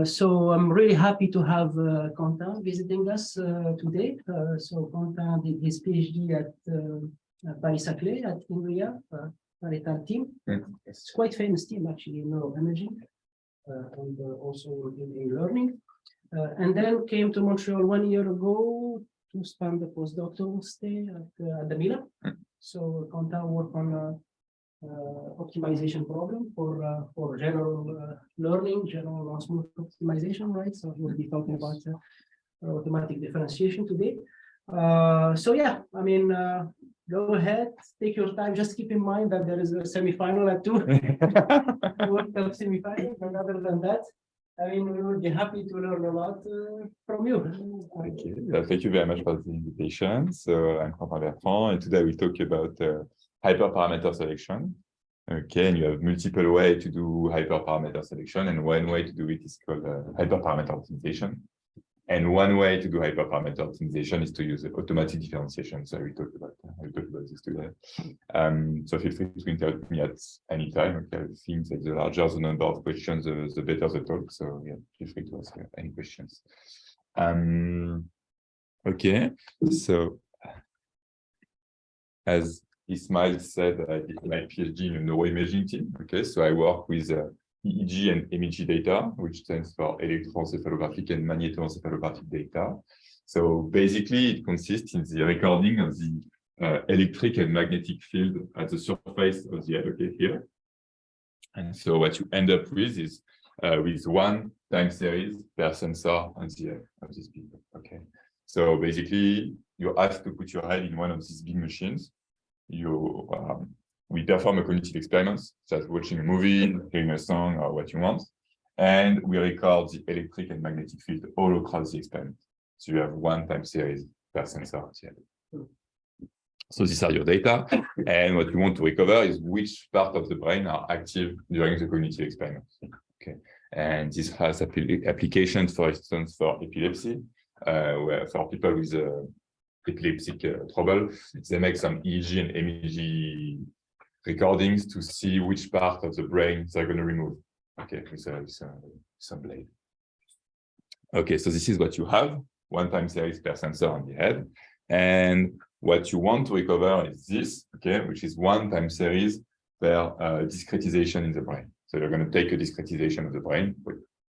So I'm really happy to have Quentin visiting us today. So Quentin did his PhD at Paris-Saclay at INRIA, Marital team. It's quite famous team actually in neuroimaging and also in learning. And then came to Montreal 1 year ago to spend the postdoctoral stay at the MILA. So Quentin worked on optimization problem for general learning, general non-smooth optimization, right? So we'll be talking about automatic differentiation today. So yeah, I mean, go ahead, take your time. Just keep in mind that there is a semi-final at 2. World Cup semi-final, and other than that, I mean, we would be happy to learn a lot from you. Thank you very much for the invitation. So I'm Quentin BERTRAND, and today we'll talk about hyperparameter selection. Okay, and you have multiple ways to do hyperparameter selection, and one way to do it is called hyperparameter optimization. And one way to do hyperparameter optimization is to use automatic differentiation. So we talk about this today. So feel free to interrupt me at any time. Okay, I think that the larger the number of questions, the better the talk. So yeah, feel free to ask any questions. Okay, so as Ismail said, I did my PhD in a neuroimaging team. Okay, so I work with EEG and MEG data, which stands for electroencephalographic and magnetoencephalographic data. So basically, it consists in the recording of the electric and magnetic field at the surface of the head, okay, here. And so what you end up with is with one time series per sensor on the head of this people. Okay, so basically, you're asked to put your head in one of these big machines. We perform a cognitive experiment, such as watching a movie, hearing a song, or what you want, and we record the electric and magnetic field all across the experiment. So you have one time series per sensor at the end. So these are your data, and what you want to recover is which part of the brain are active during the cognitive experiment. Okay, and this has applications, for instance, for epilepsy, where for people with epileptic trouble, they make some EEG and MEG recordings to see which part of the brain they're going to remove. Okay, with some blade. Okay, so this is what you have, one time series per sensor on the head. And what you want to recover is this, okay, which is one time series per discretization in the brain. So you're going to take a discretization of the brain,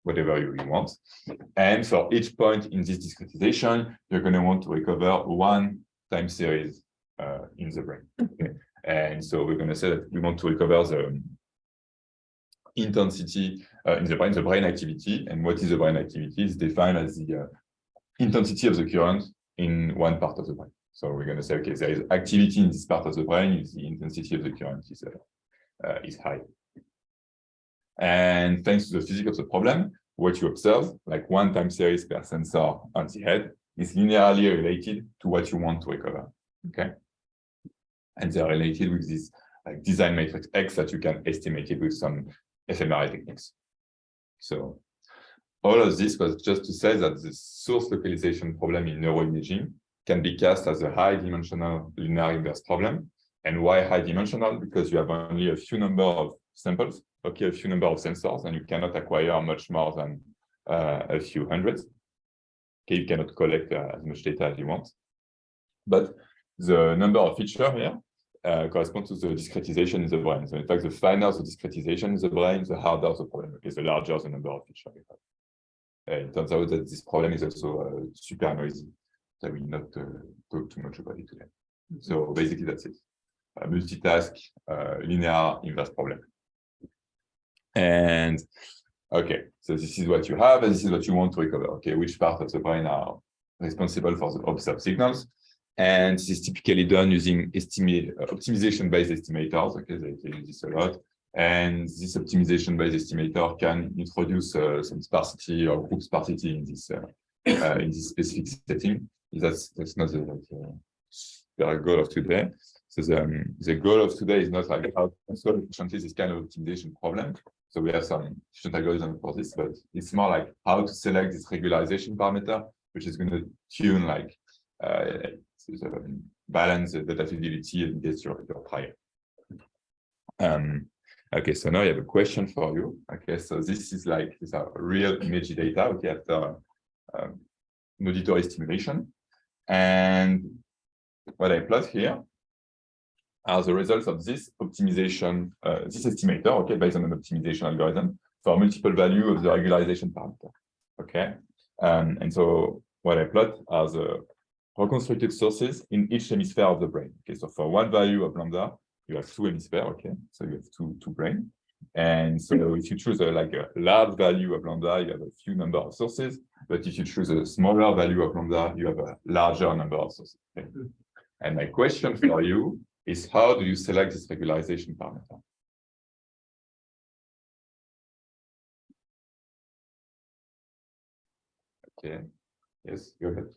whatever you want. And for each point in this discretization, you're going to want to recover one time series in the brain. Okay? And so we're going to say that we want to recover the intensity in the brain activity. And what is the brain activity? It's defined as the intensity of the current in one part of the brain. So we're going to say, okay, there is activity in this part of the brain, if the intensity of the current is high. And thanks to the physics of the problem, what you observe, like one time series per sensor on the head, is linearly related to what you want to recover. Okay, and they're related with this like design matrix X that you can estimate it with some fMRI techniques. So all of this was just to say that the source localization problem in neuroimaging can be cast as a high-dimensional linear inverse problem. And why high-dimensional? Because you have only a few number of samples, okay, a few number of sensors, and you cannot acquire much more than a few hundreds. Okay, you cannot collect as much data as you want. But the number of features here corresponds to the discretization in the brain. So in fact, the finer the discretization in the brain, the harder the problem, okay, the larger the number of features you have. It turns out that this problem is also super noisy. I will not talk too much about it today. So basically, that's it. A multitask linear inverse problem. And okay, so this is what you have, and this is what you want to recover. Okay, which part of the brain are responsible for the observed signals? And this is typically done using optimization-based estimators. Okay, they use this a lot. And this optimization-based estimator can introduce some sparsity or group sparsity in this specific setting. That's not the goal of today. So the goal of today is not like how to solve efficiently this kind of optimization problem. So we have some efficient algorithm for this, but it's more like how to select this regularization parameter, which is going to tune like balance the data fidelity and get your prior. Okay, so now I have a question for you. Okay, so this is like these are real image data. Okay, after auditory stimulation, and what I plot here are the results of this optimization, this estimator. Okay, based on an optimization algorithm for multiple value of the regularization parameter. Okay, and so what I plot are the reconstructed sources in each hemisphere of the brain. Okay, so for one value of lambda, you have two hemispheres. Okay, so you have two brain. And so if you choose a large value of lambda, you have a few number of sources. But if you choose a smaller value of lambda, you have a larger number of sources. Okay? And my question for you is, how do you select this regularization parameter? Okay. Yes, go ahead.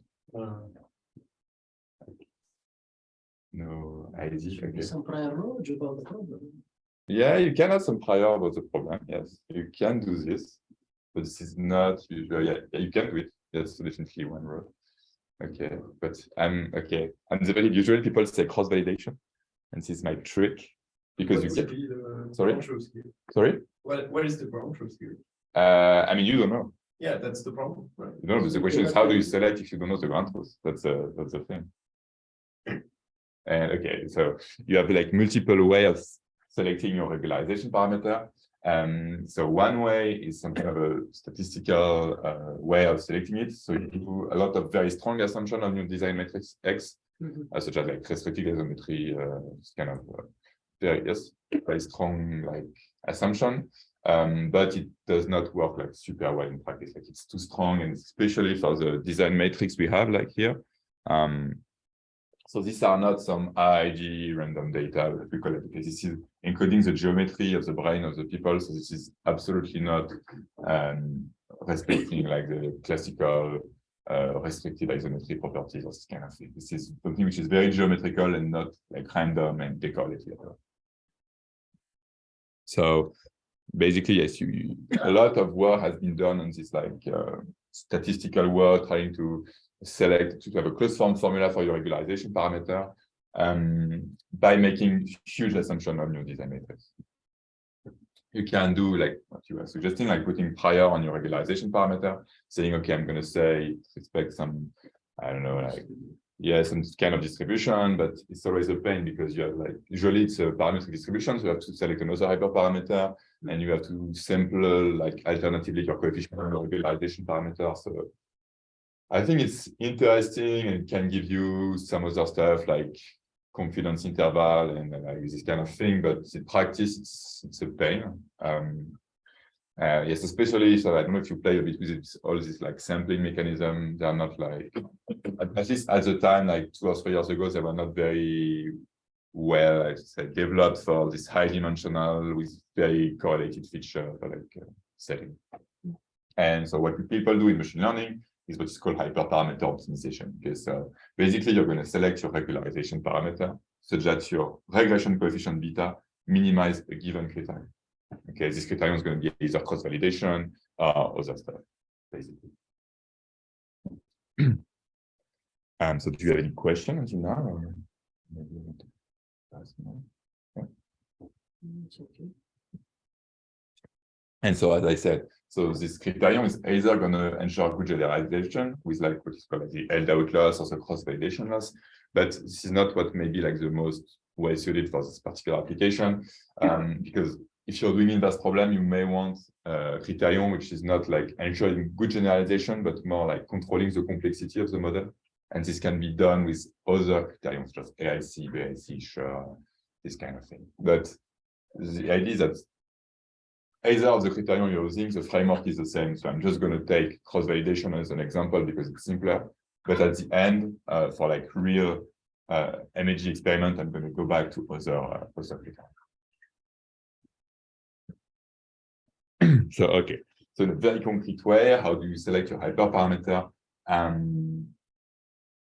No idea. Okay. Some prior knowledge about the problem. Yeah, you can have some prior about the problem. Yes, you can do this, but this is not usually. Yeah, you can do it. That's definitely one road. Okay, but okay. And usually people say cross validation, and this is my trick because you get. Sorry. Sorry. What is the ground truth here? I mean, you don't know. Yeah, that's the problem. Right? You don't know. The question is, how do you select if you don't know the ground truth? That's the thing. And okay, so you have like multiple ways of selecting your regularization parameter. So one way is some kind of a statistical way of selecting it. So you do a lot of very strong assumption on your design matrix X, such as like restricted isometry, kind of very strong like assumption. But it does not work like super well in practice. Like it's too strong, and especially for the design matrix we have like here. So these are not some RIG random data that we collect. Okay, this is encoding the geometry of the brain of the people. So this is absolutely not respecting like the classical restrictive isometry properties or this kind of thing. This is something which is very geometrical and not like random and decorative. So basically, yes, a lot of work has been done on this like statistical work, trying to select to have a closed form formula for your regularization parameter by making huge assumption on your design matrix. You can do like what you were suggesting, like putting prior on your regularization parameter, saying, okay, I'm going to say expect some, I don't know, like some kind of distribution, but it's always a pain because you have like usually it's a parametric distribution, so you have to select another hyperparameter, and you have to sample like alternatively your coefficient on your regularization parameter. So I think it's interesting and can give you some other stuff like confidence interval and like this kind of thing, but in practice, it's a pain. Yes, especially, so I don't know if you play a bit with it, all this like sampling mechanism, they're not like, at least at the time, like 2 or 3 years ago, they were not very well, I should say, developed for this high dimensional with very correlated feature setting. And so what people do in machine learning is what is called hyperparameter optimization. Okay, so basically you're going to select your regularization parameter such that your regression coefficient beta minimize a given criterion. Okay, this criterion is going to be either cross-validation or other stuff, basically. So do you have any questions until now? Or maybe you want to ask more? Yeah. It's okay. And so, as I said, so this criterion is either going to ensure good generalization with like what is called the held-out loss or the cross-validation loss, but this is not what may be like the most well-suited for this particular application, because if you're doing inverse problem, you may want a criterion which is not like ensuring good generalization, but more like controlling the complexity of the model. And this can be done with other criterions, such as AIC, BIC, sure, this kind of thing. But the idea is that either of the criterion you're using, the framework is the same. So I'm just going to take cross-validation as an example because it's simpler. But at the end, for like real MAG experiment, I'm going to go back to other criterion. So, okay. So in a very concrete way, how do you select your hyperparameter?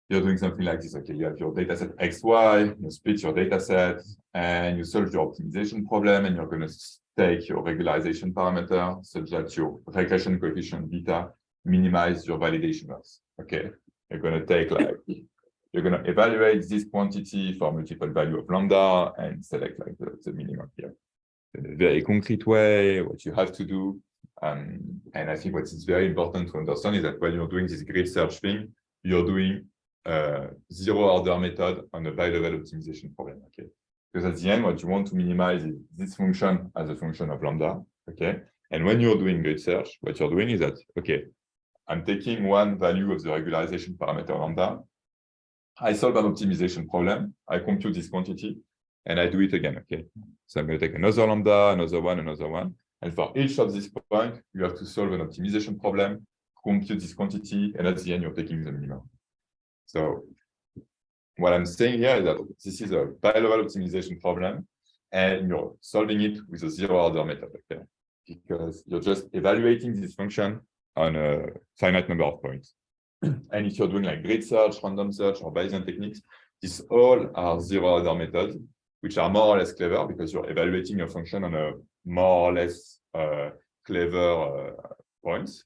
You're doing something like this. Okay, you have your dataset XY, you split your dataset, and you solve your optimization problem, and you're going to take your regularization parameter such that your regression coefficient beta minimize your validation loss. Okay, you're going to take like, you're going to evaluate this quantity for multiple value of lambda and select like the minimum here. in a very concrete way, what you have to do. And I think what is very important to understand is that when you're doing this grid search thing, you're doing zero-order method on a bilevel optimization problem, okay? Because at the end, what you want to minimize is this function as a function of lambda, okay? And when you're doing grid search, what you're doing is that, okay, I'm taking one value of the regularization parameter lambda, I solve an optimization problem, I compute this quantity, and I do it again, okay? So I'm going to take another lambda, another one, and for each of these points, you have to solve an optimization problem, compute this quantity, and at the end, you're taking the minimum. So what I'm saying here is that this is a bilevel optimization problem, and you're solving it with a zero-order method, okay? Because you're just evaluating this function on a finite number of points. And if you're doing like grid search, random search, or Bayesian techniques, these all are zero-order methods, which are more or less clever because you're evaluating your function on a more or less clever points.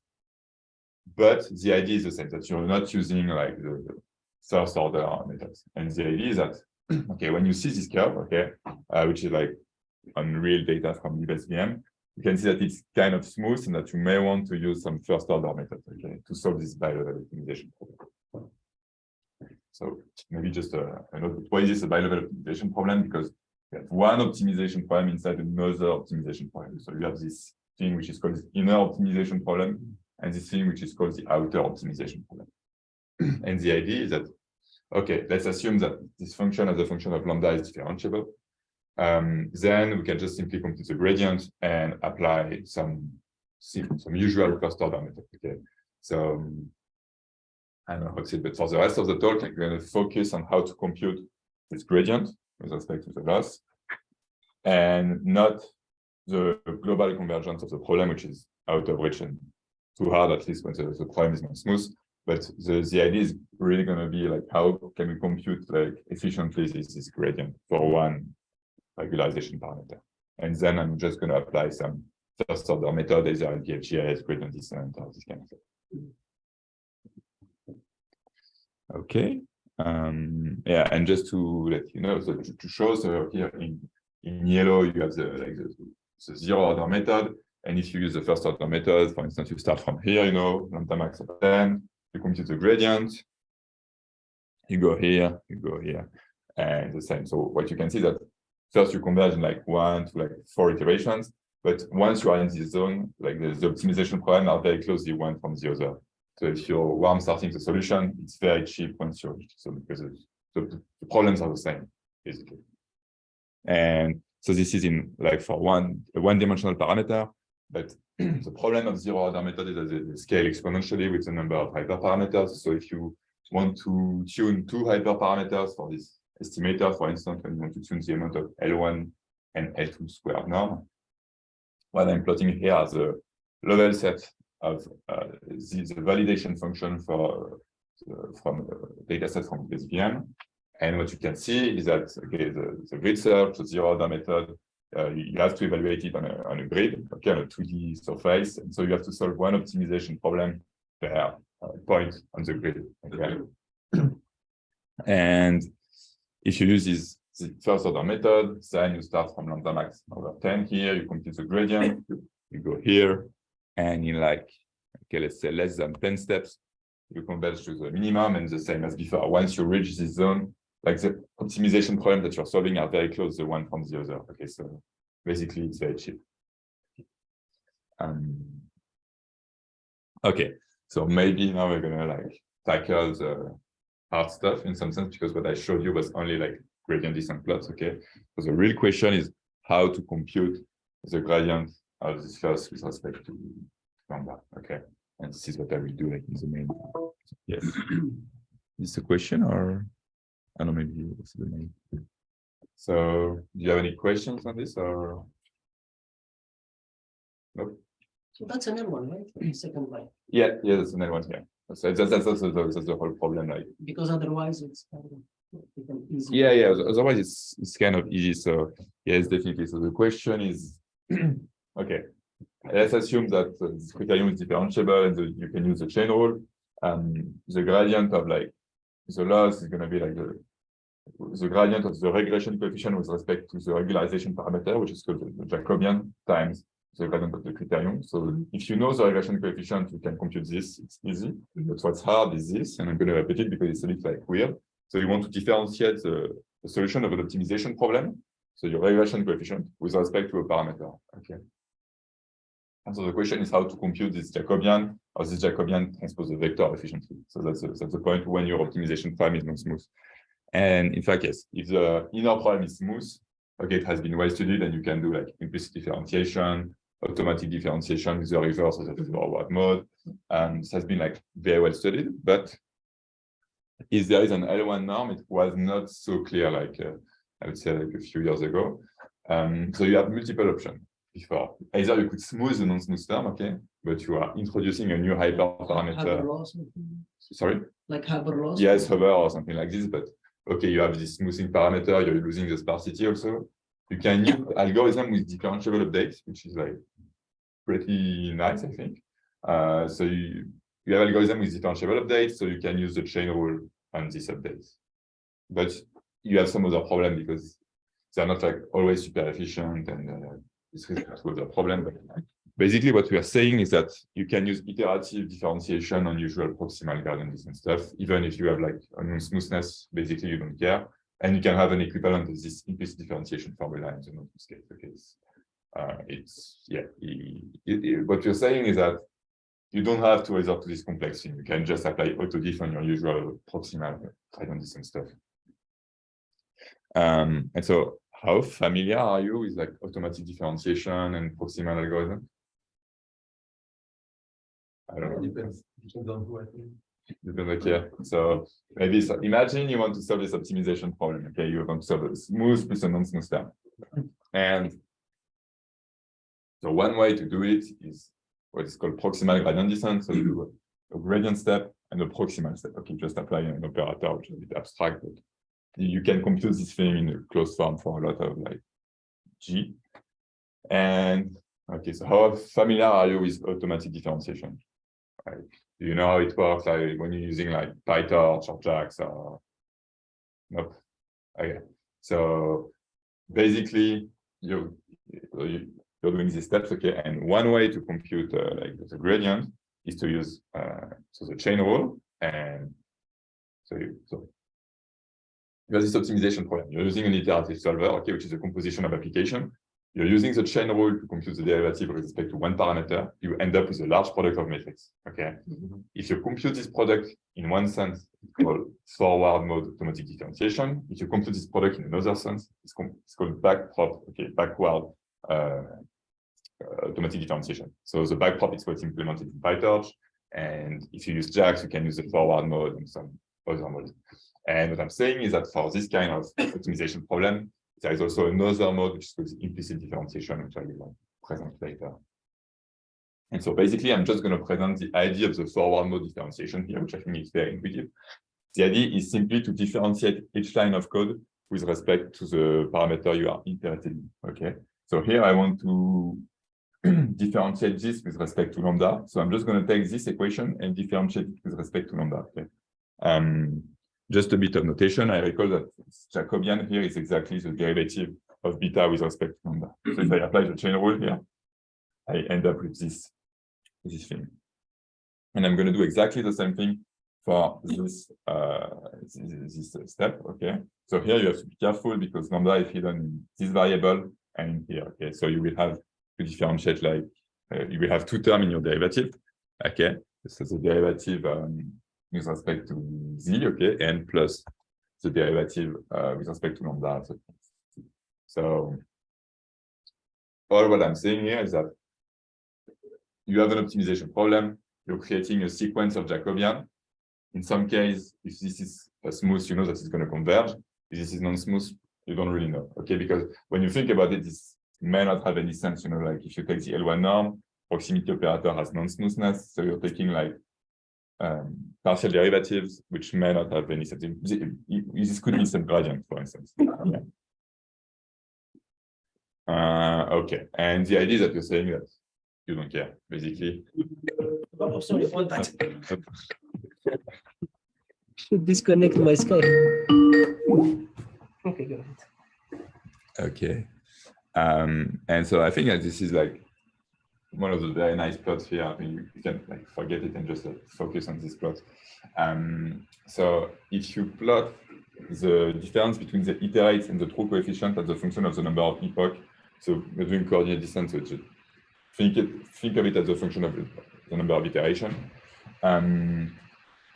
But the idea is the same, that you're not using like the first order methods. And the idea is that, okay, when you see this curve, okay, which is like on real data from LibSVM, you can see that it's kind of smooth and that you may want to use some first order methods, okay, to solve this bilevel optimization problem. So maybe just a note, why is this a bilevel optimization problem? Because you have one optimization problem inside another optimization problem. So you have this thing which is called the inner optimization problem, and this thing which is called the outer optimization problem. And the idea is that, okay, let's assume that this function as a function of lambda is differentiable. Then we can just simply compute the gradient and apply some usual first order method. Okay, so I don't know how to say it, but for the rest of the talk, I'm going to focus on how to compute this gradient with respect to the loss, and not the global convergence of the problem, which is out of reach and too hard, at least when the problem is not smooth. But the idea is really going to be like, how can we compute like efficiently this gradient for one regularization parameter? And then I'm just going to apply some first order method, either DFGS, gradient descent, or this kind of thing. Okay. Yeah, and just to let you know, so to show, so here in yellow you have the zero order method, and if you use the first order method, for instance, you start from here, lambda max of 10, you compute the gradient, you go here, and the same. So what you can see that first you converge in like 1 to like 4 iterations, but once you are in this zone, like the optimization problem are very closely one from the other. So if you're warm starting the solution, it's very cheap once you're so because the problems are the same, basically. And so this is in like for one-dimensional parameter, but the problem of zero-order method is that they scale exponentially with the number of hyperparameters. So if you want to tune 2 hyperparameters for this estimator, for instance, when you want to tune the amount of L1 and L2 squared norm, what I'm plotting here as a level set of the validation function from the data set from SVM. And what you can see is that, okay, the grid search, the zero-order method, you have to evaluate it on a grid, okay, on a 2D surface. And so you have to solve one optimization problem per point on the grid. Okay? And if you use the first order method, then you start from lambda max over 10 here, you compute the gradient, you go here, and in like, okay, let's say less than 10 steps, you converge to the minimum, and the same as before. Once you reach this zone, like the optimization problem that you're solving are very close, the one from the other. Okay, so basically it's very cheap. Okay, so maybe now we're gonna like tackle the hard stuff in some sense, because what I showed you was only like gradient descent plots. Okay, so the real question is how to compute the gradient of this loss with respect to lambda. Okay, and this is what I will do like in the main. Yes. Is this a question, or I don't know, maybe it's the main. So do you have any questions on this, or nope? So that's an L1, right? Second line. Yeah, that's an L1 here. So that's the whole problem, like. Because otherwise it's kind of easy. Yeah. Otherwise it's kind of easy. So yes, definitely. So the question is, okay, let's assume that this criterion is differentiable and you can use the chain rule. The gradient of like the loss is going to be like the gradient of the regression coefficient with respect to the regularization parameter, which is called the Jacobian times the gradient of the criterion. So if you know the regression coefficient, you can compute this, it's easy. But what's hard is this, and I'm going to repeat it because it's a bit like weird. So you want to differentiate the solution of an optimization problem, so your regression coefficient, with respect to a parameter. Okay. And so the question is how to compute this Jacobian, or this Jacobian transpose the vector efficiently. So that's the point when your optimization problem is not smooth. And in fact, yes, if the inner problem is smooth, okay, it has been well studied, and you can do like implicit differentiation, automatic differentiation with the reverse of the forward mode. This has been like very well studied, but if there is an L1 norm, it was not so clear, like I would say like a few years ago. So you have multiple options before. Either you could smooth the non-smooth term, okay, but you are introducing a new hyperparameter. Sorry? Like Haber loss? Yes, Haber or something like this, but okay, you have this smoothing parameter, you're losing the sparsity also. You can use algorithm with differentiable updates, which is like pretty nice, I think. So you have algorithm with differentiable updates, so you can use the chain rule on these updates. But you have some other problem because they're not like always super efficient, and this is the problem. But basically, what we are saying is that you can use iterative differentiation on usual proximal gradient and stuff, even if you have like a non-smoothness, basically you don't care. And you can have an equivalent of this implicit differentiation formula in the non-smooth case. What you're saying is that you don't have to resort to this complex thing. You can just apply autodiff on your usual proximal gradient and stuff. And so how familiar are you with like automatic differentiation and proximal algorithm? I don't know. Depends on who I think. Depends, okay. So maybe imagine you want to solve this optimization problem. Okay, you want to solve a smooth plus a non-smooth term. And so one way to do it is what is called proximal gradient descent. So you do a gradient step and a proximal step. Okay, just apply an operator, which is a bit abstract, but you can compute this thing in a closed form for a lot of like G. And okay, so how familiar are you with automatic differentiation? Right. Do you know how it works? Like when you're using like PyTorch or JAX or nope. Okay. So basically, you're doing these steps, okay. And one way to compute like the gradient is to use so the chain rule, and so you have this optimization problem. You're using an iterative solver, okay, which is a composition of application. You're using the chain rule to compute the derivative with respect to one parameter. You end up with a large product of metrics. Okay. If you compute this product in one sense, it's called forward mode automatic differentiation. If you compute this product in another sense, it's called backward automatic differentiation. So the backprop is what's implemented in PyTorch, and if you use JAX, you can use the forward mode and some other modes. And what I'm saying is that for this kind of optimization problem, there is also another mode which is called implicit differentiation, which I will present later. And so basically, I'm just going to present the idea of the forward mode differentiation here, which I think is very intuitive. The idea is simply to differentiate each line of code with respect to the parameter you are iterating. Okay. So here I want to differentiate this with respect to lambda. So I'm just going to take this equation and differentiate it with respect to lambda. Okay. Just a bit of notation. I recall that Jacobian here is exactly the derivative of beta with respect to lambda. So if I apply the chain rule here, I end up with this thing. And I'm going to do exactly the same thing for this step. Okay. So here you have to be careful because lambda is hidden in this variable and in here. Okay. So you will have to differentiate like you will have two terms in your derivative. Okay. So the derivative with respect to z, okay, and plus the derivative with respect to lambda. So all what I'm saying here is that you have an optimization problem. You're creating a sequence of Jacobian. In some case, if this is smooth, you know that it's going to converge. If this is non-smooth, you don't really know. Okay, because when you think about it, this may not have any sense. You know, like if you take the L1 norm, proximity operator has non-smoothness, so you're taking like partial derivatives, which may not have any sense. This could be some gradient, for instance. Yeah. Okay, and the idea that you're saying that you don't care, basically. Oh, sorry about that. Should disconnect my Skype. figure it. Okay. And so I think that this is like one of the very nice plots here. I think you can like forget it and just focus on this plot. So if you plot the difference between the iterates and the true coefficient as a function of the number of epoch, so we're doing coordinate distance, so just think of it as a function of the number of iteration.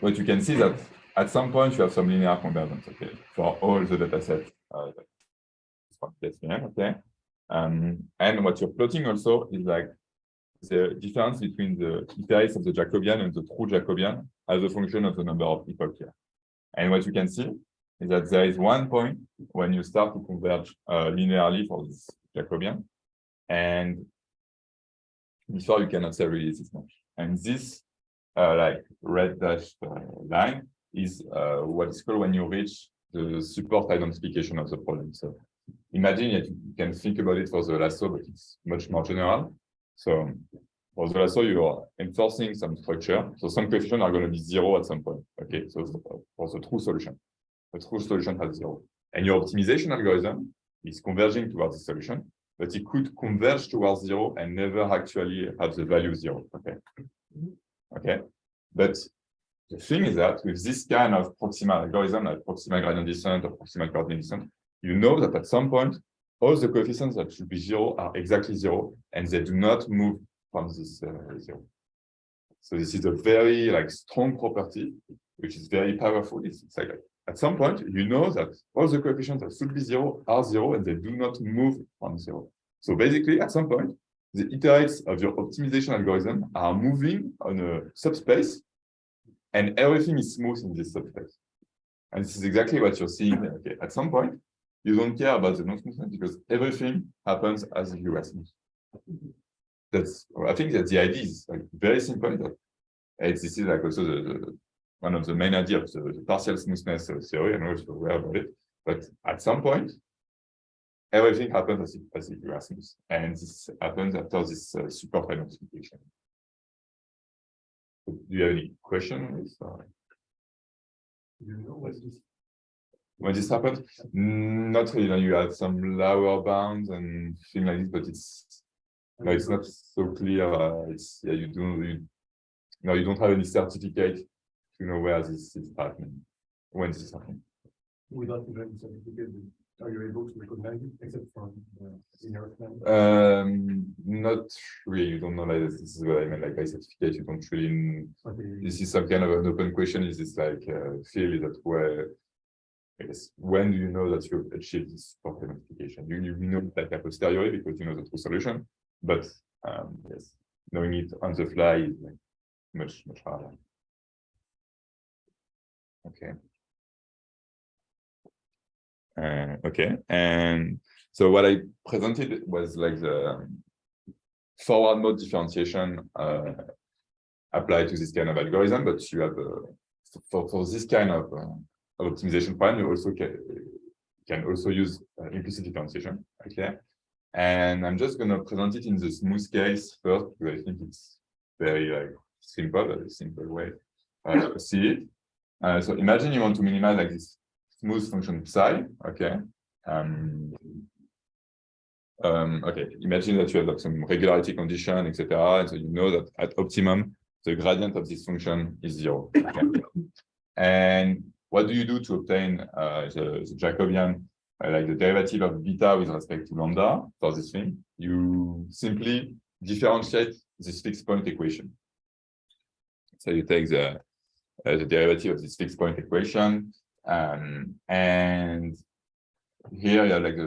What you can see that at some point you have some linear convergence, okay, for all the data sets. Okay. And what you're plotting also is like the difference between the iterates of the Jacobian and the true Jacobian as a function of the number of epoch here. And what you can see is that there is one point when you start to converge linearly for this Jacobian, and before you cannot say really this much. And this like red dashed line is what is called when you reach the support identification of the problem. So imagine that you can think about it for the lasso, but it's much more general. So for the lasso, you are enforcing some structure. So some coefficients are going to be 0 at some point. Okay, so for the true solution has 0. And your optimization algorithm is converging towards the solution, but it could converge towards 0 and never actually have the value 0. Okay. Okay. But the thing is that with this kind of proximal algorithm, like proximal gradient descent or proximal coordinate descent, you know that at some point, all the coefficients that should be 0 are exactly 0, and they do not move from this 0. So this is a very like strong property, which is very powerful. It's like at some point, you know that all the coefficients that should be 0 are 0, and they do not move from 0. So basically, at some point, the iterates of your optimization algorithm are moving on a subspace, and everything is smooth in this subspace. And this is exactly what you're seeing here. Okay, at some point, you don't care about the non-smoothness because everything happens as if you were smooth. I think that the idea is like very simple. This is like also one of the main ideas of the partial smoothness theory. I know if you're aware about it, but at some point, everything happens as if you are smooth, and this happens after this support identification. Do you have any question on this? Do you know what this? When this happens, not really. You have some lower bounds and things like this, but it's not so clear. You don't have any certificate to know where this is happening, when this is happening. Without even certificate, are you able to recognize it except from linear plan? Not really. You don't know like this is what I meant, like by certificate, you don't really. Okay. This is some kind of an open question. Is this like field that where? Yes. When do you know that you've achieved this support identification? You know like a posteriori because you know the true solution, but yes, knowing it on the fly is like much harder. Okay. Okay, and so what I presented was like the forward mode differentiation applied to this kind of algorithm, but you have for this kind of optimization plan, you also can also use implicit differentiation. Okay, and I'm just going to present it in the smooth case first because I think it's very like simple, a simple way to see it. So imagine you want to minimize like this smooth function psi. Okay. Okay. Imagine that you have like some regularity condition, etc. And so you know that at optimum, the gradient of this function is 0. Okay. And what do you do to obtain the Jacobian, like the derivative of beta with respect to lambda for this thing? You simply differentiate this fixed point equation. So you take the derivative of this fixed point equation, and here you have like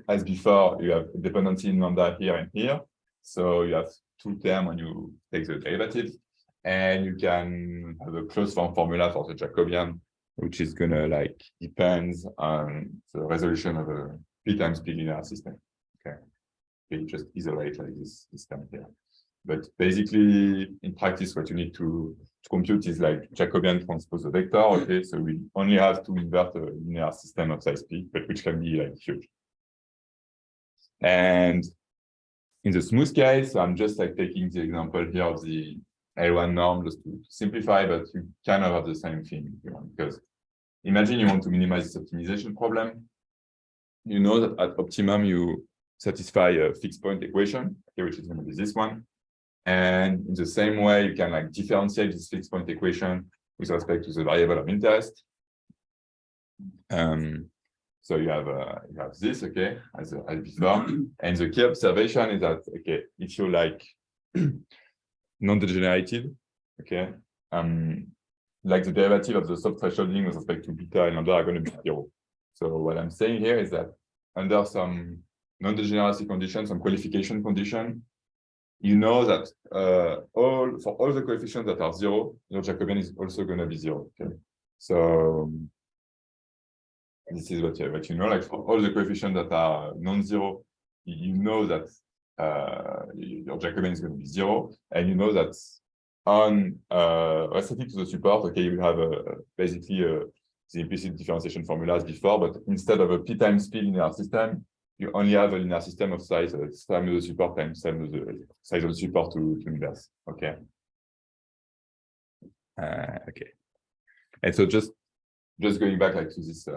as before, you have dependency in lambda here and here. So you have two terms when you take the derivative, and you can have a closed form formula for the Jacobian, which is gonna like depends on the resolution of a p times p linear system. Okay, you just isolate like this term here. But basically, in practice, what you need to compute is like Jacobian transpose a vector. Okay, so we only have to invert a linear system of size p, but which can be like huge. And in the smooth case, so I'm just like taking the example here of the L1 norm just to simplify, but you kind of have the same thing if you want, because imagine you want to minimize this optimization problem. You know that at optimum, you satisfy a fixed point equation, okay, which is going to be this one. And in the same way, you can like differentiate this fixed point equation with respect to the variable of interest. So you have this, okay, as before. And the key observation is that, okay, if you like non-degenerated, okay, like the derivative of the sub-thresholding with respect to beta and lambda are going to be 0. So what I'm saying here is that under some non-degeneracy condition, some qualification condition, you know that for all the coefficients that are 0, your Jacobian is also going to be 0. Okay, so this is what you know. Like for all the coefficients that are non-zero, you know that your Jacobian is going to be 0, and you know that on restricted to the support, okay, you have basically the implicit differentiation formulas before, but instead of a p times p linear system, you only have a linear system of size time of the support times time of the size of the support to inverse. Okay. Okay. And so just going back like to this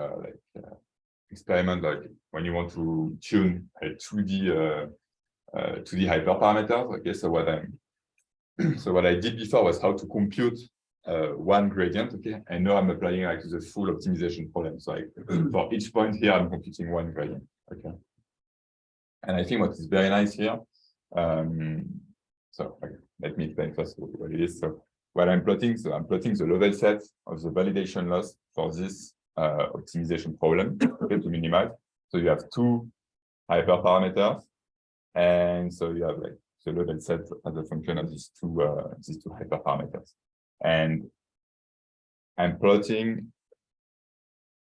experiment, like when you want to tune a 2D hyperparameters. Okay, so what I did before was how to compute one gradient. Okay, and now I'm applying like to the full optimization problem. So like for each point here, I'm computing one gradient. Okay. And I think what is very nice here, so let me explain first what it is. So what I'm plotting, I'm plotting the level set of the validation loss for this optimization problem, okay, to minimize. So you have two hyperparameters, and so you have like the level set as a function of these two hyperparameters. And I'm plotting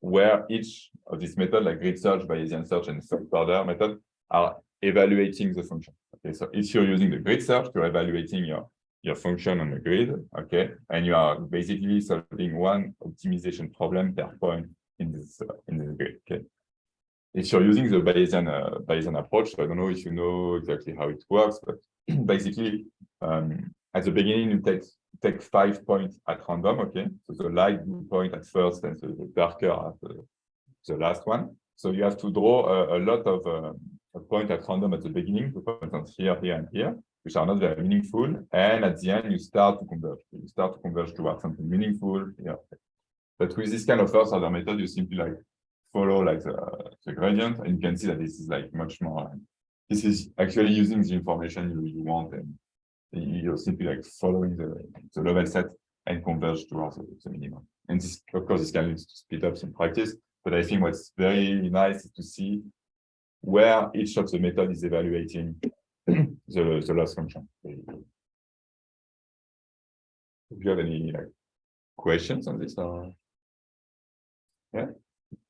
where each of this method, like grid search, Bayesian search, and first order method, are evaluating the function. Okay, so if you're using the grid search, you're evaluating your function on the grid, okay, and you are basically solving one optimization problem per point in the grid. Okay. If you're using the Bayesian approach, so I don't know if you know exactly how it works, but basically, at the beginning, you take 5 points at random, okay? So the light blue point at first and the darker at the last one. So you have to draw a lot of points at random at the beginning, here, here, and here, which are not very meaningful. And at the end, you start to converge. You start to converge towards something meaningful. Yeah. But with this kind of first order method, you simply like follow like the gradient, and you can see that this is like much more. This is actually using the information you want, and you're simply like following the level set and converge towards the minimum. And this, of course, this can lead to speed ups in practice. But I think what's very nice is to see where each of the method is evaluating the loss function. Do you have any questions on this? Or? Yeah.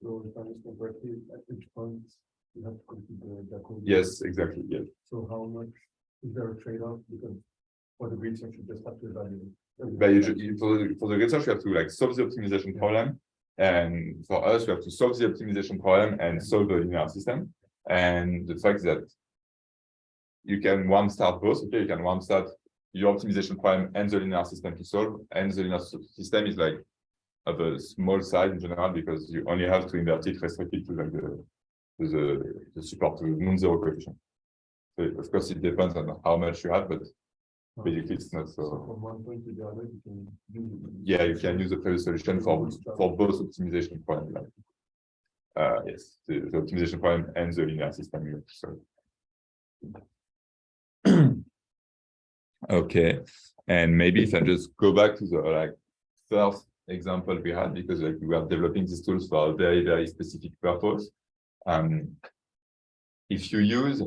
So if I understand correctly, at each point you have to compute the Jacobian. Yes, exactly. Yes. So how much is there a trade-off? Because for the grid search, you just have to evaluate. For the research, you have to like solve the optimization problem, and for us, we have to solve the optimization problem and solve the linear system. And the fact that you can warm start both. Okay, you can warm start your optimization problem and the linear system to solve, and the linear system is like of a small size in general because you only have to invert it restricted to like the support to non-zero coefficient. So of course, it depends on how much you have, but basically it's not so. From one point to the other, you can use it. Yeah, you can use the previous solution for both optimization problems. Yes, the optimization problem and the linear system you have to solve. Okay, and maybe if I just go back to the first example we had, because we are developing these tools for a very, very specific purpose. If you use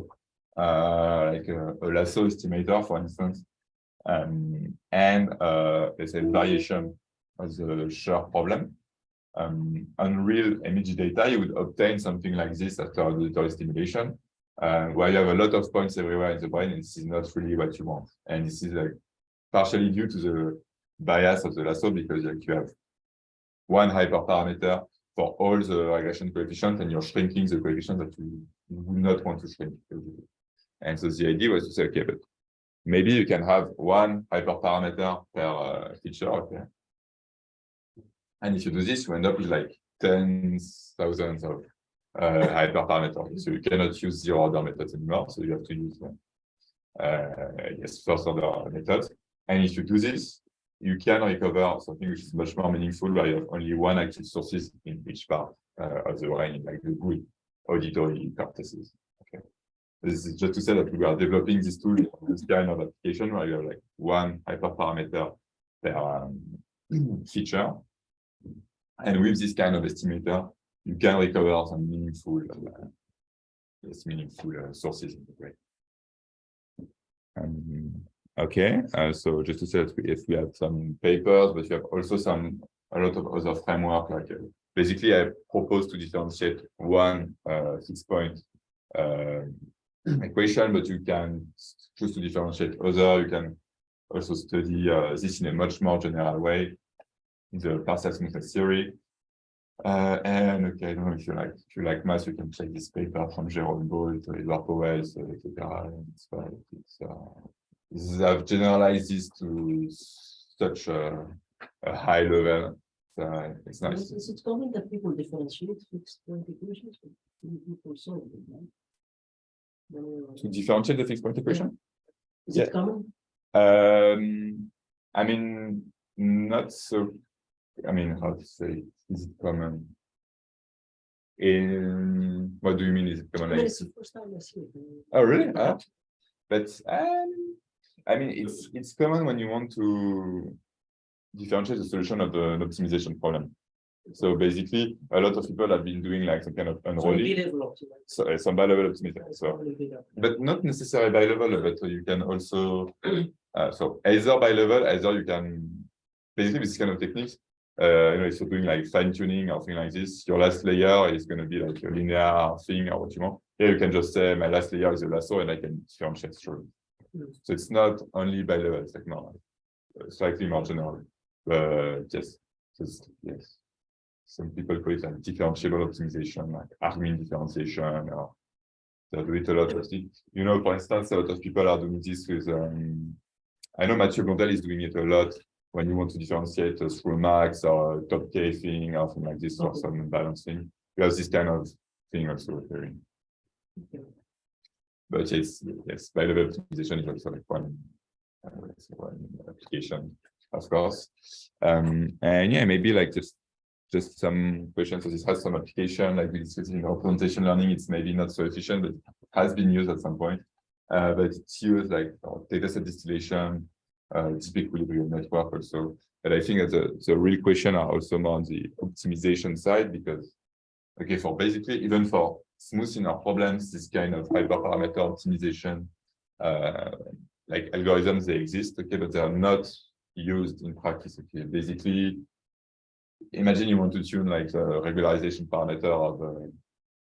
a lasso estimator, for instance, and let's say variation of the shear problem, on real image data, you would obtain something like this after auditory stimulation, where you have a lot of points everywhere in the brain, and this is not really what you want. And this is partially due to the bias of the lasso, because you have one hyperparameter for all the regression coefficients, and you're shrinking the coefficient that you would not want to shrink. And so the idea was to say, okay, but maybe you can have one hyperparameter per feature, okay, And if you do this, you end up with like tens, thousands of hyperparameters. So you cannot use zero-order methods anymore. So you have to use first-order methods. And if you do this, you can recover something which is much more meaningful by only one active sources in each part of the brain, like the good auditory cortices. Okay. This is just to say that we are developing this tool, this kind of application where you have like one hyperparameter per feature. And with this kind of estimator, you can recover some meaningful, sources in the brain. Okay, so just to say that we have some papers, but you have also a lot of other framework. Like basically, I propose to differentiate one fixed point equation, but you can choose to differentiate other. You can also study this in a much more general way, the partial smoothness theory. And okay, I don't know if you like math, you can check this paper from Jerome Bolt, Edward Powell, etc. I've generalized this to such a high level. It's nice. Is it common that people differentiate fixed point equations? People solve them, right? To differentiate the fixed point equation? Is it common? I mean, not so. I mean, how to say? Is it common? What do you mean? Is it common? It's the first time I see it. Oh, really? But I mean, it's common when you want to differentiate the solution of an optimization problem. So basically, a lot of people have been doing like some kind of unrolling, some bilevel optimization. So, but not necessarily bilevel, but you can also so either bilevel, either you can basically with this kind of techniques. If you're doing like fine tuning or something like this, your last layer is going to be like a linear thing or what you want. Here you can just say my last layer is a lasso and I can differentiate through. So it's not only by level, it's like more, slightly more general. But yes, yes. Some people call it like differentiable optimization, like Armin differentiation, or they do it a lot. For instance, a lot of people are doing this with, I know Mathieu Blondel is doing it a lot when you want to differentiate through max or top K thing or something like this, or some balancing. You have this kind of thing also occurring. But yes, bilevel optimization is also like one application, of course. And yeah, maybe like just some questions. So this has some application, like we discussed in representation learning. It's maybe not so efficient, but it has been used at some point. But it's used like data set distillation, deep equilibrium network also. But I think that the real question are also more on the optimization side, because okay, for basically even for smoothing our problems, this kind of hyperparameter optimization, like algorithms, they exist, okay, but they are not used in practice. Okay, basically, imagine you want to tune like the regularization parameter of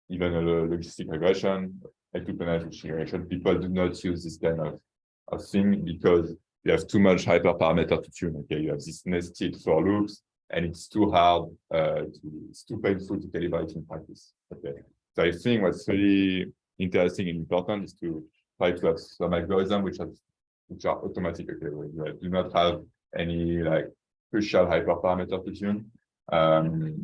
even a logistic regression, a two-penalty regression. People do not use this kind of thing because you have too much hyperparameter to tune. Okay, you have this nested for loops, and it's too hard. It's too painful to calibrate in practice. Okay. So I think what's really interesting and important is to try to have some algorithms which are automatic. Okay, where you do not have any like crucial hyperparameter to tune,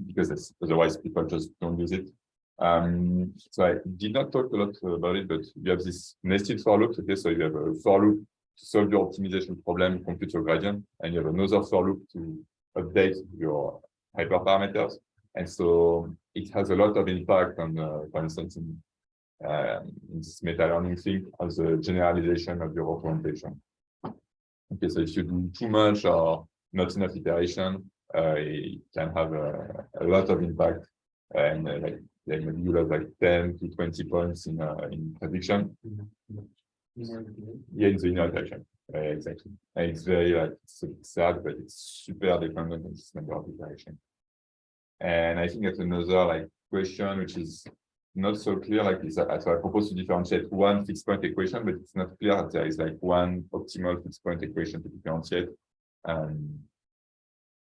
because otherwise people just don't use it. So I did not talk a lot about it, but you have this nested for loops. Okay, so you have a for loop to solve your optimization problem, compute your gradient, and you have another for loop to update your hyperparameters. And so it has a lot of impact on, for instance, in this meta-learning thing, as a generalization of your representation. Okay, so if you do too much or not enough iteration, it can have a lot of impact, and like maybe you have like 10 to 20 points in prediction. Yeah, in the inner iteration, exactly. And it's very like it's sad, but it's super dependent on this number of iteration. And I think that's another like question which is not so clear. Like this, so I propose to differentiate one fixed point equation, but it's not clear that there is like one optimal fixed point equation to differentiate.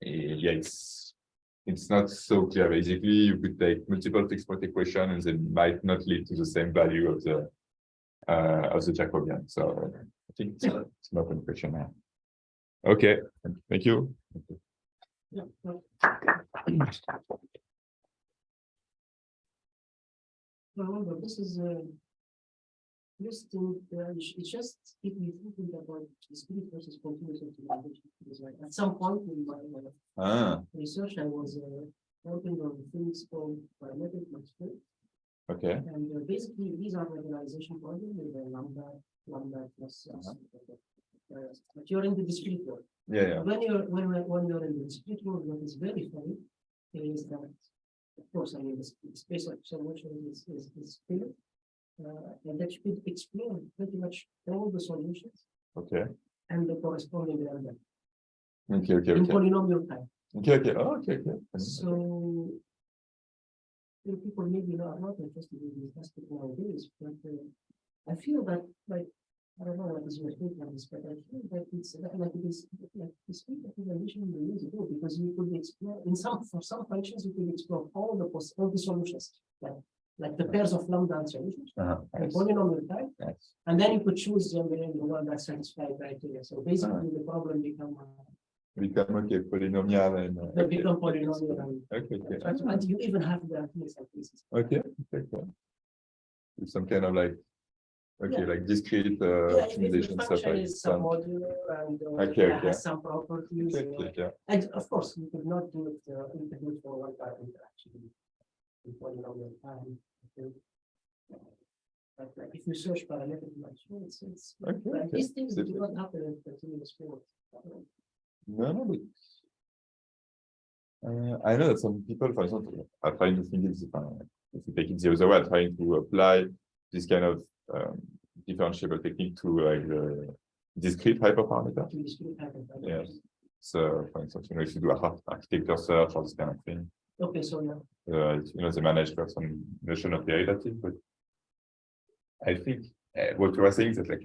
Yeah, it's not so clear. Basically, you could take multiple fixed point equations, and they might not lead to the same value of the Jacobian. So I think it's an open question now. Okay, thank you. Yeah. Remember, this is this thing. It's just if you thinking about discrete versus continuous optimization. Because like at some point in my research, I was working on things called parametric maximum. Okay. And basically, these are regularization problems with a lambda plus. But you're in the discrete world. Yeah. When you're in the discrete world, what is very funny is that, of course, I mean, the space of solution is clear, and that you could explore pretty much all the solutions. Okay. And the corresponding lambda. Okay. In polynomial time. Okay. Oh, okay. So people maybe are not interested in this aspect nowadays, but I feel that, like, I don't know what is your take on this, but I feel that it's like it is like discrete optimization years ago, because you could explore for some functions you could explore all the solutions, like the pairs of lambda solutions, and polynomial type, and then you could choose the one that satisfies criteria. So basically, the problem become polynomial and they become polynomial. Okay. And you even have the cases. Okay. Some kind of like like discrete optimization The stuff function like is some modular and has some properties. And of course, you could not do it for one parameter actually in polynomial time. But like if you search parametric maximum, it's like these things do not happen in continuous form. No, but I know that some people, for example, are trying to think if you take it the other way, are trying to apply this kind of differentiable technique to like the discrete hyperparameter. Yes. So, for instance, if you do a architecture search or this kind of thing. Okay, so they manage to have some notion of derivative, but I think what you were saying is that like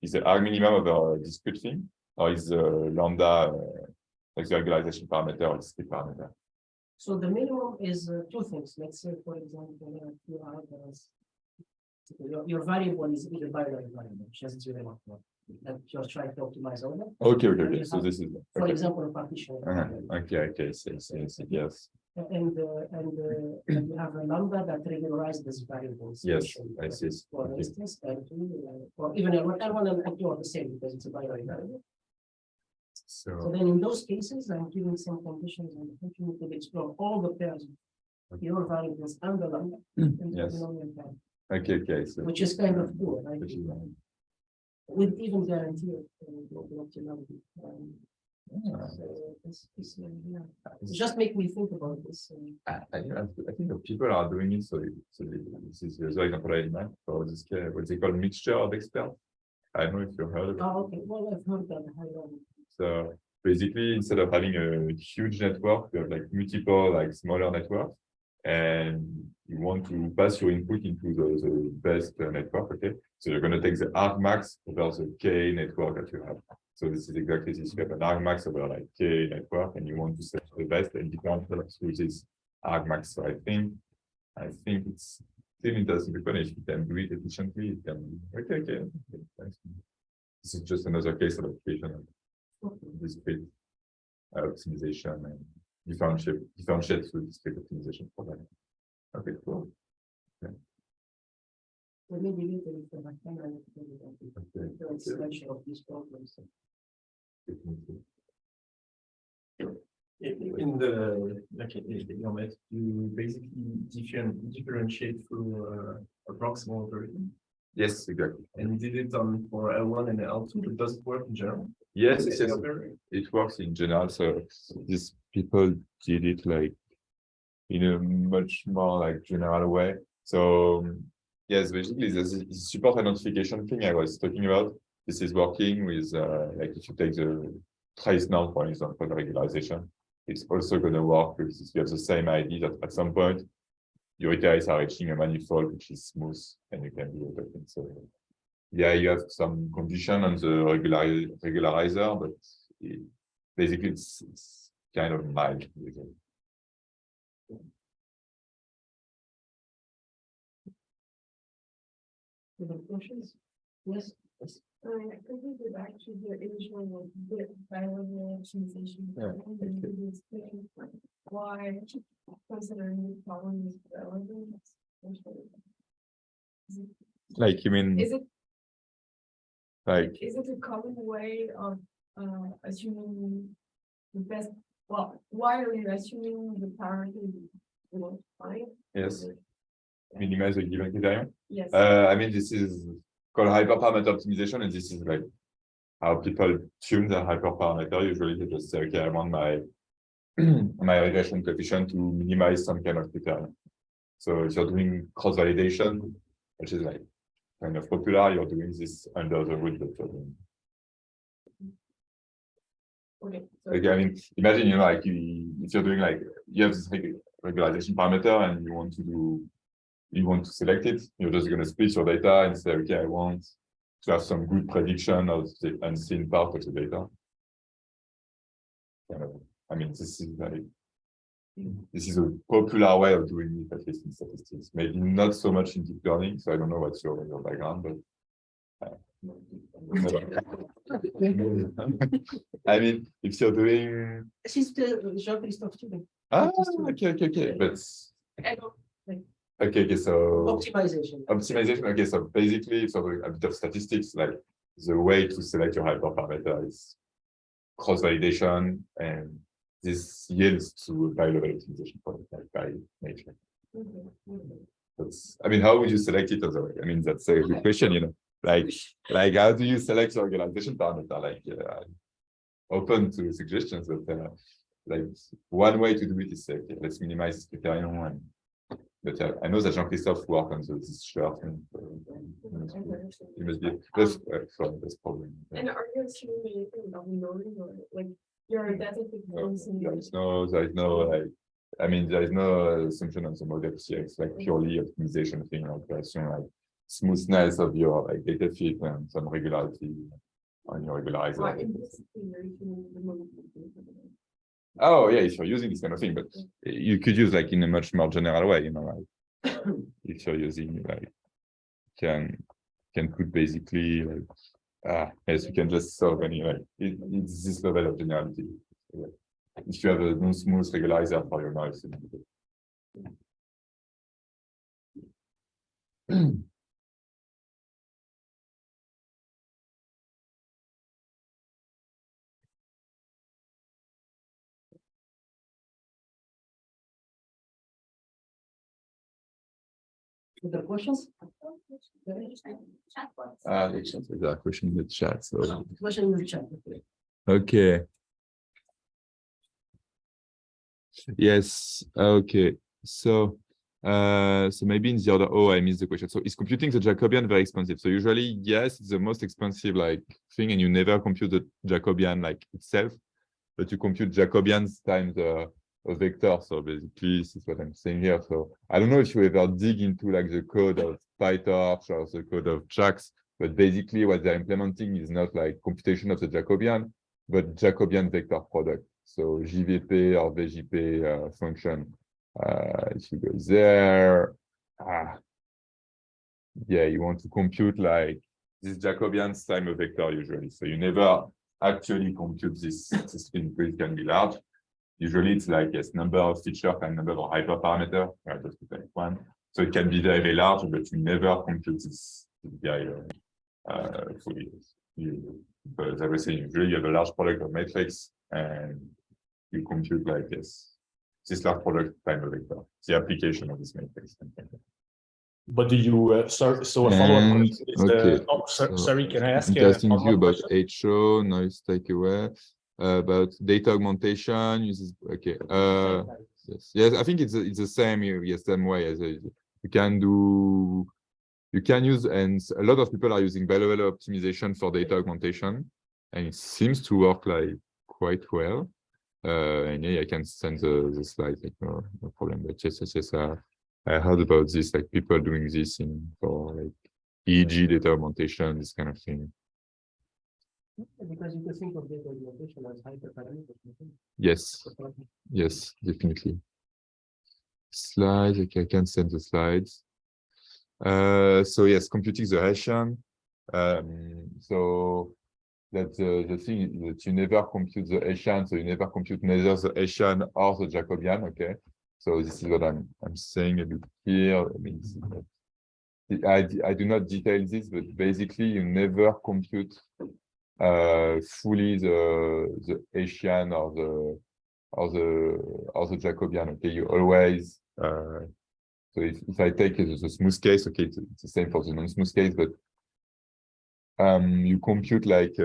is the R minimum of a discrete thing, or is the lambda like the regularization parameter or discrete parameter? So the minimum is two things. Let's say, for example, you have your variable is either binary variable, which has 0 1, that you're trying to optimize over. Okay. So this is for example, a partition. Okay. Yes. And you have a lambda that regularizes this variables. Yes, I see. For instance, or even L1 and L2 are the same because it's a binary variable. So then in those cases, I'm giving some conditions and the function you could explore all the pairs of your variables and the lambda. Yes. Okay. So which is kind of cool, right? With even guarantee of optimality. Just make me think about this. I think that people are doing it. So this is the example I had for this what they call mixture of experts. I don't know if you heard of it. Okay. Well, I've heard that. So basically, instead of having a huge network, you have like multiple like smaller networks, and you want to pass your input into the best network. Okay, so you're going to take the argmax over the K network that you have. So this is exactly this. You have an argmax over like K network, and you want to set the best and different through this argmax. So I think it's still interesting because if you can do it efficiently, it can. Okay. This is just another case of application of discrete optimization and differentiate through discrete optimization problem. Okay, cool. So maybe later if I can, I will the selection of these problems. In the your method, you basically differentiate through a proximal algorithm. Yes, exactly. And you did it for L1 and L2, but does it work in general? Yes, it works in general. So these people did it like in a much more like general way. So yes, basically the support identification thing I was talking about. This is working with like if you take the trace norm, for example, the regularization, it's also going to work with you have the same idea that at some point your iterations are reaching a manifold which is smooth and you can do other things. So yeah, you have some condition on the regularizer, but basically it's kind of mild. Questions? Yes. Could we go back to the initial bilevel optimization? And then could you explain why considering the problem is relevant? Like, you mean, Is it like, is it a common way of assuming the best? Well, why are you assuming the parameter you want to find? yes, minimize the given criterion? Yes. I mean, this is called hyperparameter optimization, and this is like how people tune their hyperparameter. Usually they just say, okay, I want my my regression coefficient to minimize some kind of criterion. So if you're doing cross-validation, which is like kind of popular, you're doing this under the root that you're doing. Okay. So Like, I mean, imagine, you know, like if you're doing like, you have this regularization parameter and you want to select it, you're just going to split your data and say, okay, I want to have some good prediction of the unseen part of the data. I mean, this is a popular way of doing it, at least in statistics. Maybe not so much in deep learning, so I don't know what's your background, but I mean, if you're doing She's the Jean-Christophe student. okay, but okay, so optimization. Okay, so basically, it's a bit of statistics. Like the way to select your hyperparameter is cross-validation, and this yields to bilevel optimization point, like by nature. That's, I mean, how would you select it otherwise? I mean, that's a good question, you know. Like how do you select your regularization parameter? Like, open to suggestions, but like one way to do it is say, okay, let's minimize this criterion. But I know that Jean-Christophe worked on this short, and you must be that's probably. And are you assuming anything about knowing, or like your data there is no like, I mean, there is no assumption on the model here. It's like purely optimization thing, like assume like smoothness of your like data fit and some regularity on your regularizer. Oh yeah, if you're using this kind of thing, but you could use like in a much more general way, you know, like if you're using like can put basically like yes, you can just solve any like it's this level of generality. If you have a non-smooth regularizer for your noise. Other questions? There's a question in the chat. So Question in the chat. okay. Yes. Okay. So maybe in the order. Oh, I missed the question. So is computing the Jacobian very expensive? So usually, yes, it's the most expensive like thing, and you never compute the Jacobian like itself, but you compute Jacobians times a vector. So basically, this is what I'm saying here. So I don't know if you ever dig into like the code of PyTorch or the code of JAX, but basically what they're implementing is not like computation of the Jacobian, but Jacobian vector product. So JVP or VJP function. If you go there, yeah, you want to compute like this Jacobians time a vector usually. So you never actually compute this thing because it can be large. Usually it's like yes, number of feature and number of hyperparameter. Just to take one. So it can be very, very large, but you never compute this guy fully. Because everything usually you have a large product of matrix and you compute like this large product time a vector. The application of this matrix. But do you so a follow-up question is okay. Sorry, can I ask interesting view about HO, noise takeaway, about data augmentation uses okay. Yes, I think it's the same same way as you can use, and a lot of people are using bilevel optimization for data augmentation, and it seems to work like quite well. And yeah, I can send the slides, like no problem. But yes, I heard about this, like people doing this for like EEG data augmentation, this kind of thing. Because you can think of data augmentation as hyperparameters. Yes, definitely. Slides, okay, I can send the slides. So yes, computing the Hessian. So that's the thing is that you never compute the Hessian, so you never compute neither the Hessian or the Jacobian. Okay, so this is what I'm saying a bit here. I mean, I do not detail this, but basically you never compute fully the Hessian or the Jacobian. Okay, you always so if I take the smooth case, okay, it's the same for the non-smooth case, but you compute like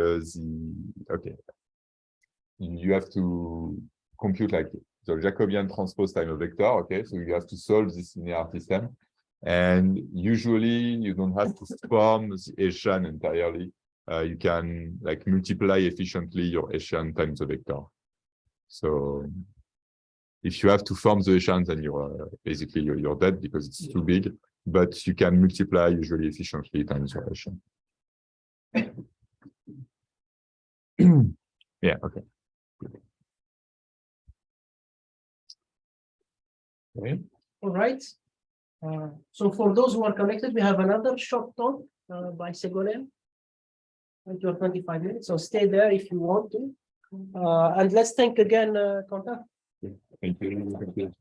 you have to compute like the Jacobian transpose time a vector. Okay, so you have to solve this linear system, and usually you don't have to form the Hessian entirely. You can like multiply efficiently your Hessian times the vector. So if you have to form the Hessian, then basically you're dead because it's too big. But you can multiply usually efficiently times your Hessian. Yeah. Okay. Okay. All right. So for those who are connected, we have another short talk by Ségolène. 20 or 25 minutes. So stay there if you want to. And let's thank again, Quentin. Thank you.